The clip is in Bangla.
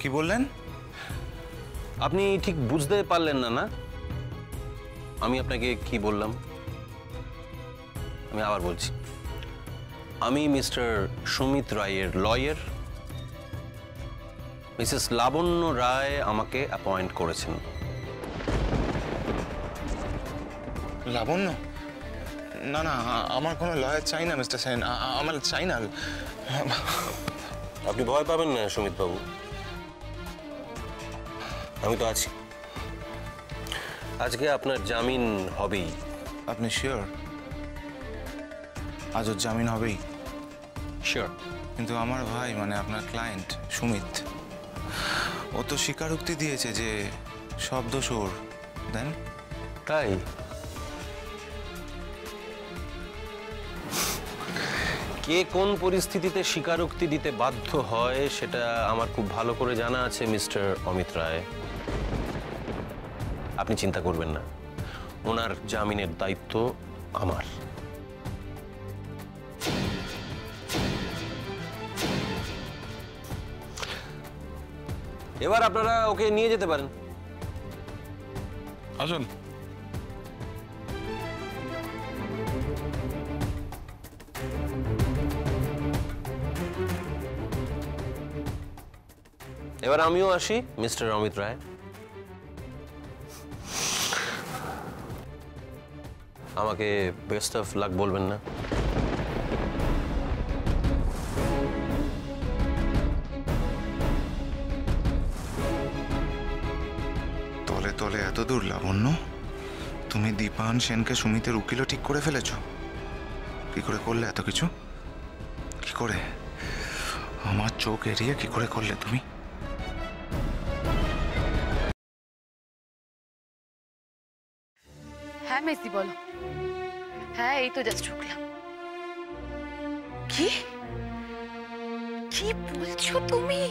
কি বললেন? আপনি ঠিক বুঝতে পারলেন না, না? আমি আপনাকে কি বললাম? আমি আবার বলছি, আমি মিস্টার সুমিত রায়ের লয়ার। মিসেস লাবণ্য রায় আমাকে অ্যাপয়েন্ট করেছেন। লাবণ্য? না না, আমার কোনো লয়ার চাই না মিস্টার সেন, আমার চাই না। আপনি ভয় পাবেন না সুমিত বাবু, আমি তো আছি। আজকে আপনার জামিন হবেই। আপনি শিওর আজ ওর জামিন হবেই? শিওর। কিন্তু আমার ভাই মানে আপনার ক্লায়েন্ট সুমিত, ও তো স্বীকারোক্তি দিয়েছে যে সব দোষ ওর। দেন তাই? কে কোন পরিস্থিতিতে স্বীকারোক্তি দিতে বাধ্য হয় সেটা আমার খুব ভালো করে জানা আছে মিস্টার অমিত রায়। আপনি চিন্তা করবেন না, ওনার জামিনের দায়িত্ব আমার। এবার আপনারা ওকে নিয়ে যেতে পারেন। আসুন। এবার আমিও আসি মিস্টার অমিত রায়। আমাকে বেস্ট অফ লাক বলবেন না? তলে তলে এত দূর লাবণ্য, তুমি দীপায়ন সেনকে সুমিতের উকিলও ঠিক করে ফেলেছ? কি করে করলে এত কিছু? কি করে? আমার চোখ এড়িয়ে কি করে করলে তুমি? হ্যাঁ মেসি বলো। হ্যাঁ এই তো জাস্ট ঢুকলাম। কি কি বলছো তুমি?